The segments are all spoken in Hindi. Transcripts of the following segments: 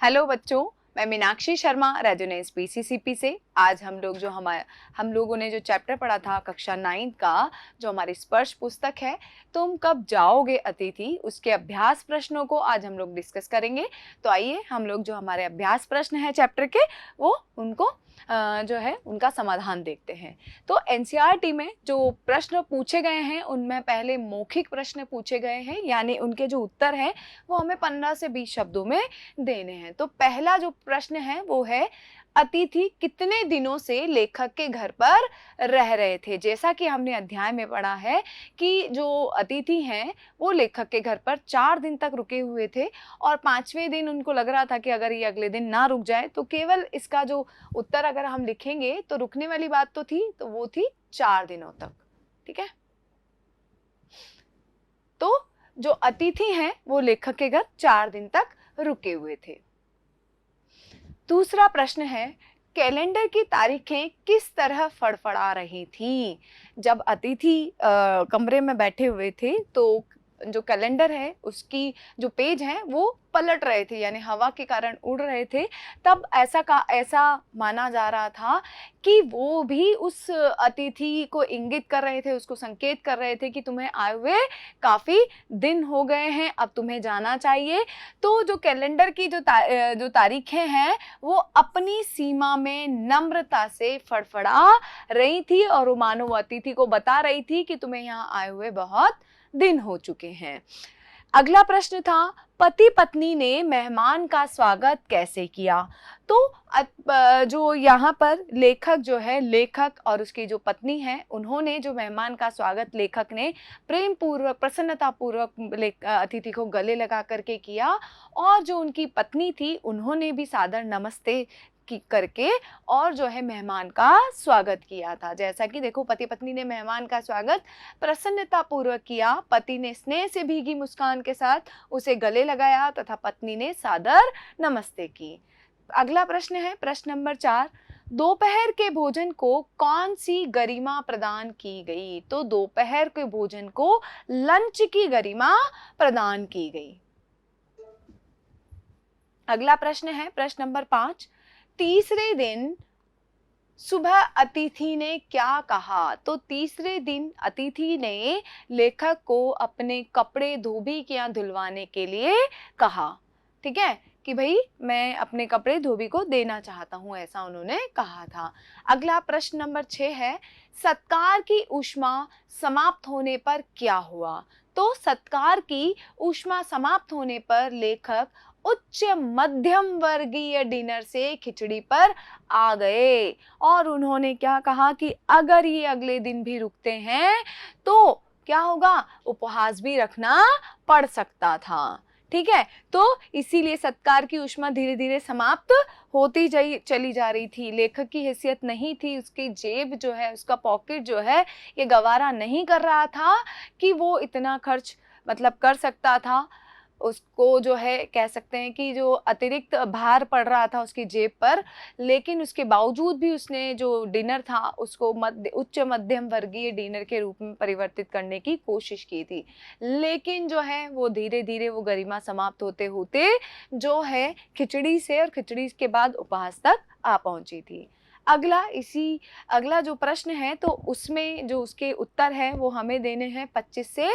हेलो बच्चों, मैं मीनाक्षी शर्मा रेजोनेंस पीसीसीपी से। आज हम लोगों ने जो चैप्टर पढ़ा था कक्षा 9 का, जो हमारी स्पर्श पुस्तक है, तुम कब जाओगे अतिथि, उसके अभ्यास प्रश्नों को आज हम लोग डिस्कस करेंगे। तो आइए हम लोग जो हमारे अभ्यास प्रश्न हैं चैप्टर के, वो उनको जो है उनका समाधान देखते हैं। तो एनसीईआरटी में जो प्रश्न पूछे गए हैं उनमें पहले मौखिक प्रश्न पूछे गए हैं, यानी उनके जो उत्तर हैं वो हमें 15 से 20 शब्दों में देने हैं। तो पहला जो प्रश्न है वो है, अतिथि कितने दिनों से लेखक के घर पर रह रहे थे। जैसा कि हमने अध्याय में पढ़ा है कि जो अतिथि हैं वो लेखक के घर पर 4 दिन तक रुके हुए थे और 5वें दिन उनको लग रहा था कि अगर ये अगले दिन ना रुक जाए तो केवल इसका जो उत्तर अगर हम लिखेंगे तो रुकने वाली बात तो थी, तो वो थी 4 दिनों तक। ठीक है, तो जो अतिथि हैं वो लेखक के घर 4 दिन तक रुके हुए थे। दूसरा प्रश्न है, कैलेंडर की तारीखें किस तरह फड़फड़ा रही थी। जब अतिथि कमरे में बैठे हुए थे तो जो कैलेंडर है उसकी जो पेज है वो पलट रहे थे, यानी हवा के कारण उड़ रहे थे। तब ऐसा माना जा रहा था कि वो भी उस अतिथि को इंगित कर रहे थे, उसको संकेत कर रहे थे कि तुम्हें आए हुए काफी दिन हो गए हैं, अब तुम्हें जाना चाहिए। तो जो कैलेंडर की जो तारीखें हैं वो अपनी सीमा में नम्रता से फड़फड़ा रही थी और वो मानो अतिथि को बता रही थी कि तुम्हें यहाँ आए हुए बहुत दिन हो चुके हैं। अगला प्रश्न था, पति पत्नी ने मेहमान का स्वागत कैसे किया। तो जो यहाँ पर लेखक जो है, लेखक और उसकी जो पत्नी है, उन्होंने जो मेहमान का स्वागत लेखक ने प्रेम पूर्वक प्रसन्नता पूर्वक अतिथि को गले लगा करके किया, और जो उनकी पत्नी थी उन्होंने भी सादर नमस्ते करके और जो है मेहमान का स्वागत किया था। जैसा कि देखो, पति पत्नी ने मेहमान का स्वागत प्रसन्नता पूर्वक किया, पति ने स्नेह से भीगी मुस्कान के साथ उसे गले लगाया तथा पत्नी ने सादर नमस्ते की। अगला प्रश्न है प्रश्न नंबर 4, दोपहर के भोजन को कौन सी गरिमा प्रदान की गई। तो दोपहर के भोजन को लंच की गरिमा प्रदान की गई। अगला प्रश्न है प्रश्न नंबर 5, तीसरे दिन सुबह अतिथि ने क्या कहा। तो तीसरे दिन अतिथि ने लेखक को अपने कपड़े धोबी के यहाँ धुलवाने के लिए कहा। ठीक है, कि भाई मैं अपने कपड़े धोबी को देना चाहता हूं, ऐसा उन्होंने कहा था। अगला प्रश्न नंबर 6 है, सत्कार की ऊष्मा समाप्त होने पर क्या हुआ। तो सत्कार की ऊष्मा समाप्त होने पर लेखक उच्च मध्यम वर्गीय डिनर से खिचड़ी पर आ गए और उन्होंने क्या कहा कि अगर ये अगले दिन भी रुकते हैं तो क्या होगा, उपहास भी रखना पड़ सकता था। ठीक है, तो इसीलिए सत्कार की ऊष्मा धीरे धीरे समाप्त होती चली जा रही थी। लेखक की हैसियत नहीं थी, उसकी जेब जो है, उसका पॉकेट जो है, ये गवारा नहीं कर रहा था कि वो इतना खर्च कर सकता था। उसको जो है कह सकते हैं कि जो अतिरिक्त भार पड़ रहा था उसकी जेब पर, लेकिन उसके बावजूद भी उसने जो डिनर था उसको उच्च मध्यम वर्गीय डिनर के रूप में परिवर्तित करने की कोशिश की थी। लेकिन जो है वो धीरे धीरे वो गरिमा समाप्त होते होते जो है खिचड़ी से और खिचड़ी के बाद उपहास तक आ पहुंची थी। अगला जो प्रश्न है तो उसमें जो उसके उत्तर है वो हमें देने हैं 25 से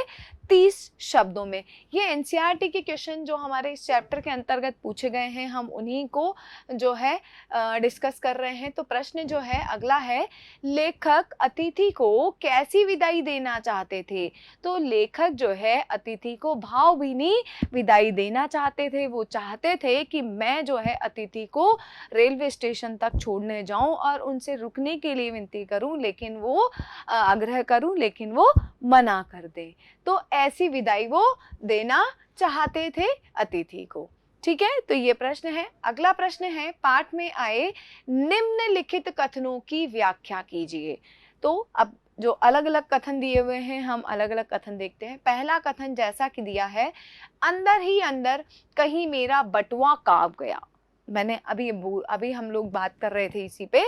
30 शब्दों में। ये एनसीईआरटी के क्वेश्चन जो हमारे इस चैप्टर के अंतर्गत पूछे गए हैं, हम उन्हीं को जो है डिस्कस कर रहे हैं। तो प्रश्न जो है अगला है, लेखक अतिथि को कैसी विदाई देना चाहते थे। तो लेखक जो है अतिथि को भावभीनी विदाई देना चाहते थे। वो चाहते थे कि मैं जो है अतिथि को रेलवे स्टेशन तक छोड़ने जाऊं और उनसे रुकने के लिए विनती करूं, लेकिन वो आग्रह करूं, लेकिन वो मना कर दे। तो ऐसी विदाई वो देना चाहते थे अतिथि को। ठीक है, तो ये प्रश्न है। अगला प्रश्न है, पाठ में आए निम्नलिखित कथनों की व्याख्या कीजिए। तो अब जो अलग अलग कथन दिए हुए हैं, हम अलग अलग कथन देखते हैं। पहला कथन जैसा कि दिया है, अंदर ही अंदर कहीं मेरा बटुआ कांप गया। मैंने अभी हम लोग बात कर रहे थे इसी पे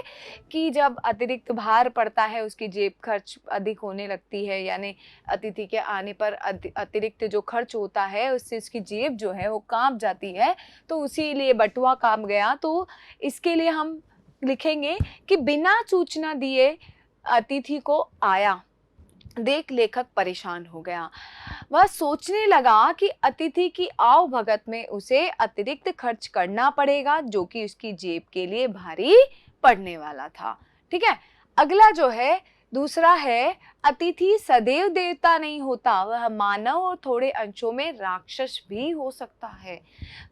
कि जब अतिरिक्त भार पड़ता है उसकी जेब खर्च अधिक होने लगती है, यानी अतिथि के आने पर अतिरिक्त जो खर्च होता है उससे उसकी जेब जो है वो कांप जाती है, तो उसी लिए बटुआ कांप गया। तो इसके लिए हम लिखेंगे कि बिना सूचना दिए अतिथि को आया, देख लेखक परेशान हो गया। वह सोचने लगा कि अतिथि की आव भगत में उसे अतिरिक्त खर्च करना पड़ेगा जो कि उसकी जेब के लिए भारी पड़ने वाला था। ठीक है, अगला जो है दूसरा है, अतिथि सदैव देवता नहीं होता, वह मानव और थोड़े अंशों में राक्षस भी हो सकता है।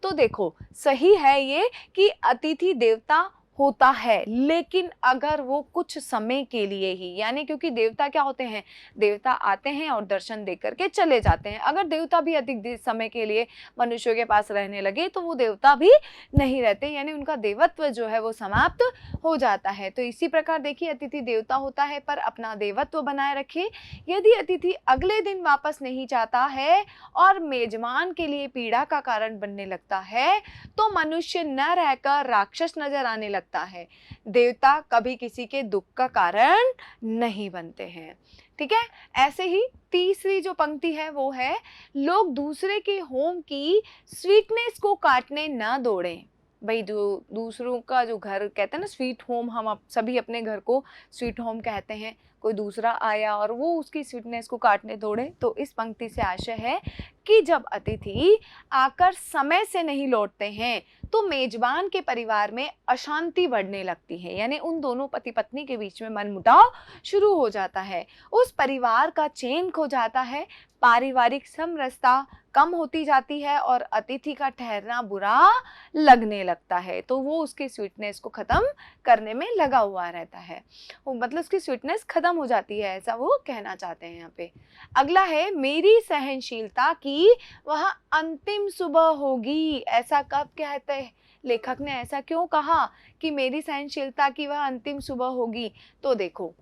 तो देखो सही है ये कि अतिथि देवता होता है, लेकिन अगर वो कुछ समय के लिए ही, यानी क्योंकि देवता क्या होते हैं, देवता आते हैं और दर्शन दे करके चले जाते हैं। अगर देवता भी अधिक समय के लिए मनुष्यों के पास रहने लगे तो वो देवता भी नहीं रहते, यानी उनका देवत्व जो है वो समाप्त हो जाता है। तो इसी प्रकार देखिए अतिथि देवता होता है पर अपना देवत्व बनाए रखे। यदि अतिथि अगले दिन वापस नहीं जाता है और मेजबान के लिए पीड़ा का कारण बनने लगता है तो मनुष्य न रहकर राक्षस नजर आने लगता है। देवता कभी किसी के दुख का कारण नहीं बनते हैं। ठीक है, ऐसे ही तीसरी जो पंक्ति है वो है, लोग दूसरे के होम की स्वीटनेस को काटने न दौड़ें। भाई जो दूसरों का जो घर कहते हैं ना स्वीट होम, हम सभी अपने घर को स्वीट होम कहते हैं, कोई दूसरा आया और वो उसकी स्वीटनेस को काटने दौड़े। तो इस पंक्ति से आशय है कि जब अतिथि आकर समय से नहीं लौटते हैं तो मेजबान के परिवार में अशांति बढ़ने लगती है, यानी उन दोनों पति पत्नी के बीच में मनमुटाव शुरू हो जाता है, उस परिवार का चैन खो जाता है, पारिवारिक समरसता कम होती जाती है और अतिथि का ठहरना बुरा लगने लगता है। तो वो उसकी स्वीटनेस को खत्म करने में लगा हुआ रहता है, मतलब उसकी स्वीटनेस खत्म हो जाती है, ऐसा वो कहना चाहते हैं यहाँ पे। अगला है, मेरी सहनशीलता की वह अंतिम सुबह होगी। ऐसा कब कहते हैं लेखक ने, ऐसा क्यों कहा कि मेरी सहनशीलता की वह अंतिम सुबह होगी? तो देखो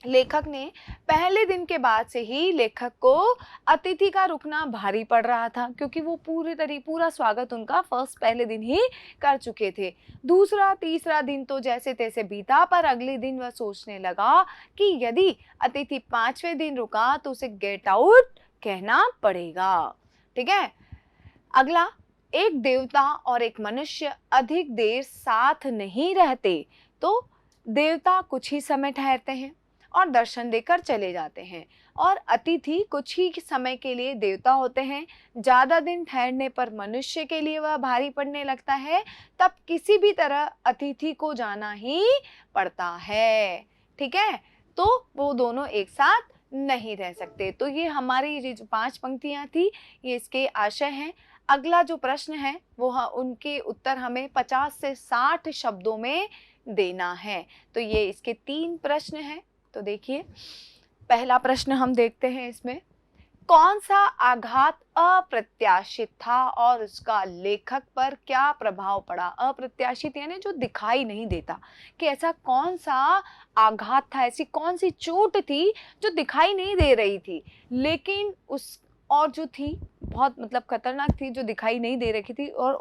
लेखक ने पहले दिन के बाद से ही लेखक को अतिथि का रुकना भारी पड़ रहा था, क्योंकि वो पूरा स्वागत उनका पहले दिन ही कर चुके थे। दूसरा तीसरा दिन तो जैसे तैसे बीता, पर अगले दिन वह सोचने लगा कि यदि अतिथि 5वें दिन रुका तो उसे गेट आउट कहना पड़ेगा। ठीक है, अगला, एक देवता और एक मनुष्य अधिक देर साथ नहीं रहते, तो देवता कुछ ही समय ठहरते हैं और दर्शन देकर चले जाते हैं, और अतिथि कुछ ही समय के लिए देवता होते हैं। ज्यादा दिन ठहरने पर मनुष्य के लिए वह भारी पड़ने लगता है, तब किसी भी तरह अतिथि को जाना ही पड़ता है। ठीक है, तो वो दोनों एक साथ नहीं रह सकते। तो ये हमारी ये जो 5 पंक्तियां थी ये इसके आशय हैं। अगला जो प्रश्न है वो उनके उत्तर हमें 50 से 60 शब्दों में देना है। तो ये इसके 3 प्रश्न हैं। तो देखिए पहला प्रश्न हम देखते हैं, इसमें कौन सा आघात अप्रत्याशित था और उसका लेखक पर क्या प्रभाव पड़ा? अप्रत्याशित यानी जो दिखाई नहीं देता, कि ऐसा कौन सा आघात था, ऐसी कौन सी चोट थी जो दिखाई नहीं दे रही थी लेकिन उस और जो थी बहुत मतलब खतरनाक थी, जो दिखाई नहीं दे रही थी, और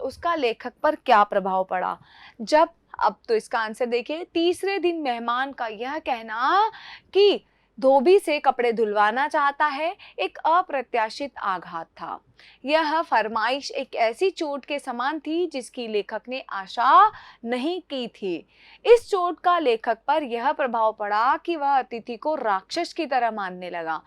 उसका लेखक पर क्या प्रभाव पड़ा। जब अब तो इसका आंसर देखिए, तीसरे दिन मेहमान का यह कहना कि धोबी से कपड़े धुलवाना चाहता है एक अप्रत्याशित आघात था। यह फरमाइश एक ऐसी चोट के समान थी जिसकी लेखक ने आशा नहीं की थी। इस चोट का लेखक पर यह प्रभाव पड़ा कि वह अतिथि को राक्षस की तरह मानने लगा।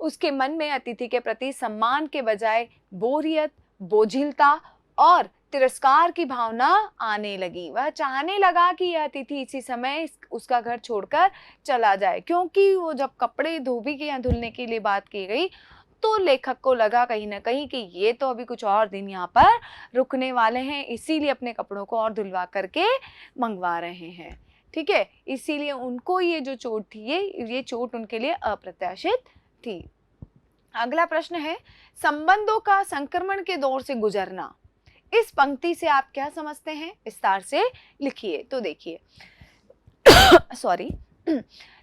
उसके मन में अतिथि के प्रति सम्मान के बजाय बोरियत, बोझिलता और तिरस्कार की भावना आने लगी। वह चाहने लगा कि यह अतिथि इसी समय उसका घर छोड़कर चला जाए, क्योंकि वो जब कपड़े धोबी के यहाँ धुलने के लिए बात की गई तो लेखक को लगा कहीं ना कहीं कि ये तो अभी कुछ और दिन यहाँ पर रुकने वाले हैं, इसीलिए अपने कपड़ों को और धुलवा करके मंगवा रहे हैं। ठीक है, इसीलिए उनको ये जो चोट थी ये चोट उनके लिए अप्रत्याशित थी। अगला प्रश्न है, संबंधों का संक्रमण के दौर से गुजरना। इस पंक्ति से आप क्या समझते हैं, विस्तार से लिखिए। तो देखिए सॉरी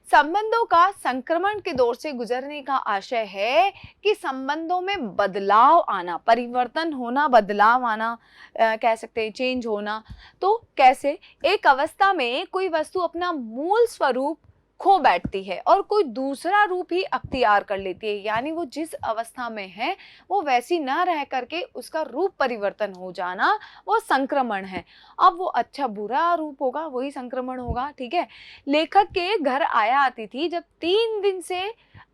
संबंधों का संक्रमण के दौर से गुजरने का आशय है कि संबंधों में बदलाव आना, परिवर्तन होना, बदलाव आना, कह सकते हैं चेंज होना। तो कैसे? एक अवस्था में कोई वस्तु अपना मूल स्वरूप खो बैठती है और कोई दूसरा रूप ही अख्तियार कर लेती है, यानी वो जिस अवस्था में है वो वैसी ना रह करके उसका रूप परिवर्तन हो जाना, वो संक्रमण है। अब वो अच्छा बुरा रूप होगा, वही संक्रमण होगा, ठीक है। लेखक के घर आया आती थी जब 3 दिन से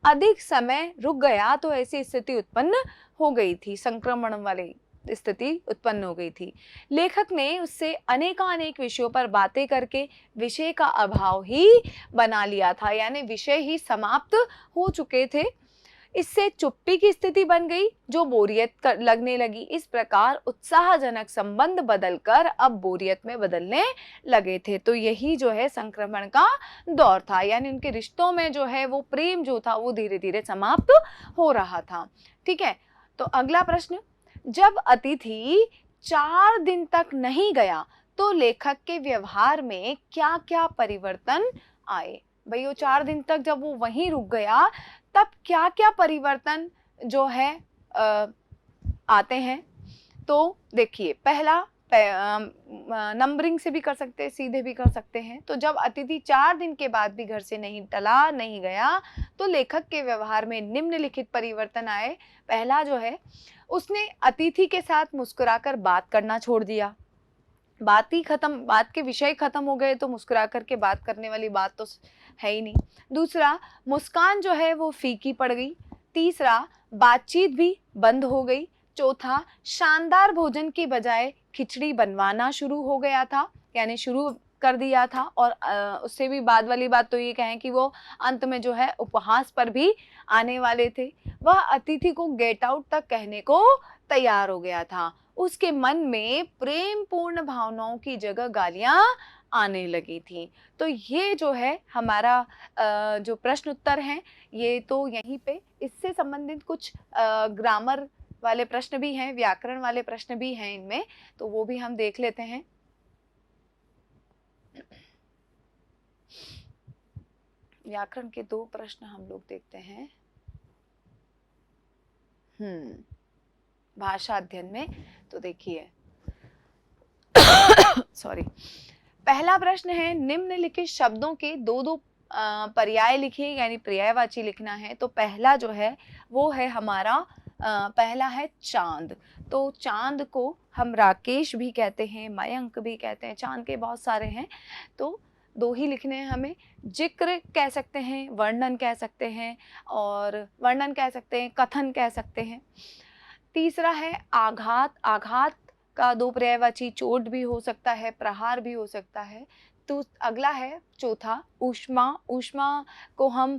अधिक समय रुक गया तो ऐसी स्थिति उत्पन्न हो गई थी, संक्रमण वाली स्थिति उत्पन्न हो गई थी। लेखक ने उससे अनेकानेक विषयों पर बातें करके विषय का अभाव ही बना लिया था, यानी विषय ही समाप्त हो चुके थे। इससे चुप्पी की स्थिति बन गई जो बोरियत लगने लगी। इस प्रकार उत्साहजनक संबंध बदलकर अब बोरियत में बदलने लगे थे। तो यही जो है संक्रमण का दौर था, यानी उनके रिश्तों में जो है वो प्रेम जो था वो धीरे धीरे समाप्त हो रहा था, ठीक है। तो अगला प्रश्न, जब अतिथि 4 दिन तक नहीं गया तो लेखक के व्यवहार में क्या क्या परिवर्तन आए? भाई वो 4 दिन तक जब वो वहीं रुक गया तब क्या क्या परिवर्तन जो है आते हैं? तो देखिए, पहला नंबरिंग से भी कर सकते हैं, सीधे भी कर सकते हैं। तो जब अतिथि 4 दिन के बाद भी घर से नहीं टला, नहीं गया, तो लेखक के व्यवहार में निम्नलिखित परिवर्तन आए। पहला जो है, उसने अतिथि के साथ मुस्कुराकर बात करना छोड़ दिया। बात ही खत्म, बात के विषय खत्म हो गए तो मुस्कुरा करके बात करने वाली बात तो है ही नहीं। दूसरा, मुस्कान जो है वो फीकी पड़ गई। तीसरा, बातचीत भी बंद हो गई। चौथा, शानदार भोजन की बजाय खिचड़ी बनवाना शुरू हो गया था, यानी शुरू कर दिया था। और उससे भी बाद वाली बात तो ये कहें कि वो अंत में जो है उपहास पर भी आने वाले थे। वह अतिथि को गेट आउट तक कहने को तैयार हो गया था। उसके मन में प्रेम पूर्ण भावनाओं की जगह गालियां आने लगी थी। तो ये जो है हमारा जो प्रश्न उत्तर है ये तो यहीं पे, इससे संबंधित कुछ ग्रामर वाले प्रश्न भी हैं, व्याकरण वाले प्रश्न भी हैं इनमें, तो वो भी हम देख लेते हैं। व्याकरण के 2 प्रश्न हम लोग देखते हैं भाषा अध्ययन में। तो देखिए सॉरी, पहला प्रश्न है, निम्नलिखित शब्दों के 2-2 पर्याय लिखिए, यानी पर्यायवाची लिखना है। तो पहला जो है वो है हमारा पहला है चांद। तो चांद को हम राकेश भी कहते हैं, मयंक भी कहते हैं, चांद के बहुत सारे हैं, तो 2 ही लिखने हैं हमें। जिक्र कह सकते हैं, वर्णन कह सकते हैं, और वर्णन कह सकते हैं, कथन कह सकते हैं। तीसरा है आघात। आघात का 2 पर्यायवाची चोट भी हो सकता है, प्रहार भी हो सकता है। तो अगला है चौथा ऊष्मा। ऊष्मा को हम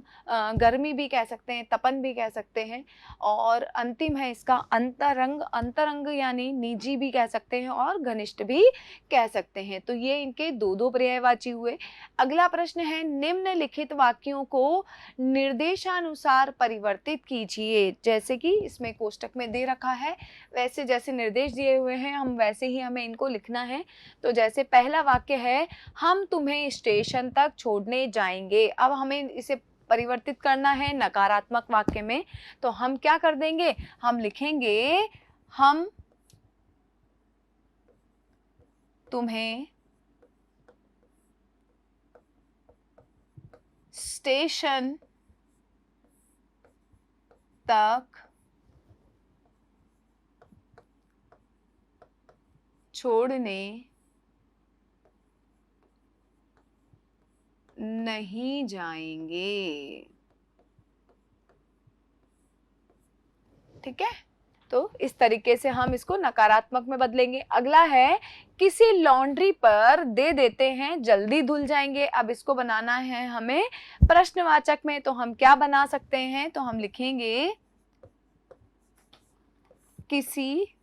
गर्मी भी कह सकते हैं, तपन भी कह सकते हैं। और अंतिम है इसका अंतरंग। अंतरंग यानी निजी भी कह सकते हैं और घनिष्ठ भी कह सकते हैं। तो ये इनके 2-2 पर्यायवाची हुए। अगला प्रश्न है, निम्नलिखित वाक्यों को निर्देशानुसार परिवर्तित कीजिए। जैसे कि इसमें कोष्टक में दे रखा है, वैसे जैसे निर्देश दिए हुए हैं हम वैसे ही हमें इनको लिखना है। तो जैसे पहला वाक्य है, हम तुम्हें स्टेशन तक छोड़ने जाएंगे। अब हमें इसे परिवर्तित करना है नकारात्मक वाक्य में। तो हम क्या कर देंगे, हम लिखेंगे हम तुम्हें स्टेशन तक छोड़ने नहीं जाएंगे। ठीक है, तो इस तरीके से हम इसको नकारात्मक में बदलेंगे। अगला है, किसी लॉन्ड्री पर दे देते हैं, जल्दी धुल जाएंगे। अब इसको बनाना है हमें प्रश्नवाचक में। तो हम क्या बना सकते हैं, तो हम लिखेंगे किसी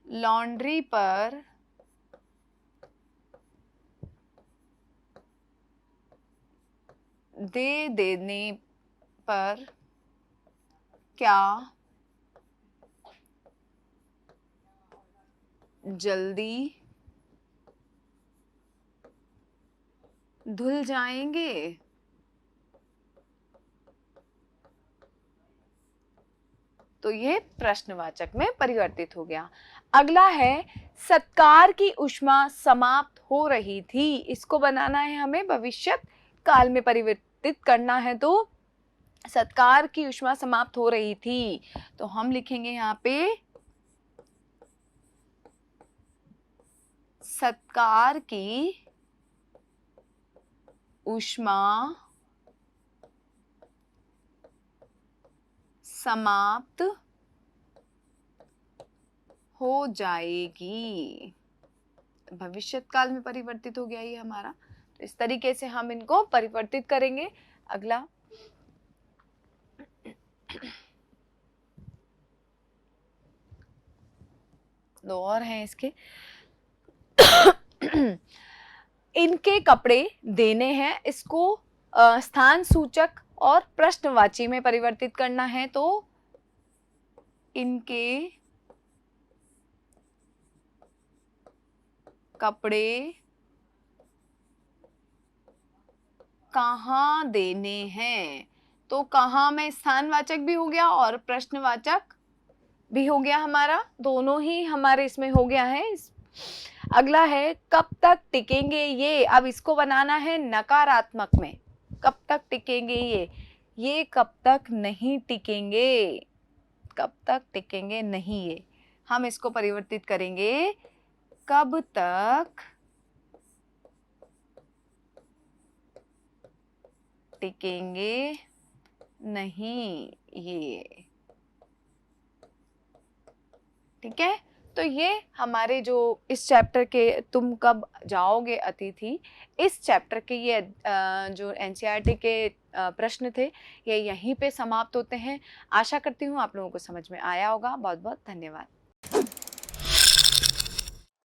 लॉन्ड्री पर दे देने पर क्या जल्दी धुल जाएंगे। तो ये प्रश्नवाचक में परिवर्तित हो गया। अगला है सत्कार की ऊष्मा समाप्त हो रही थी। इसको बनाना है हमें भविष्य काल में परिवर्तित करना है। तो सत्कार की ऊष्मा समाप्त हो रही थी, तो हम लिखेंगे यहाँ पे सत्कार की ऊष्मा समाप्त हो जाएगी। भविष्य काल में परिवर्तित हो गया ये हमारा। तो इस तरीके से हम इनको परिवर्तित करेंगे। अगला दो और हैं इसके। इनके कपड़े देने हैं, इसको स्थान सूचक और प्रश्नवाची में परिवर्तित करना है। तो इनके कपड़े कहाँ देने हैं, तो कहाँ में स्थानवाचक भी हो गया और प्रश्नवाचक भी हो गया हमारा, दोनों ही हमारे इसमें हो गया है। अगला है कब तक टिकेंगे ये। अब इसको बनाना है नकारात्मक में। कब तक टिकेंगे ये कब तक नहीं टिकेंगे, कब तक टिकेंगे नहीं, ये हम इसको परिवर्तित करेंगे कब तक टिकेंगे नहीं ये। ठीक है, तो ये हमारे जो इस चैप्टर के तुम कब जाओगे अतिथि, इस चैप्टर के ये जो एनसीईआरटी के प्रश्न थे ये यहीं पे समाप्त होते हैं। आशा करती हूँ आप लोगों को समझ में आया होगा। बहुत बहुत धन्यवाद।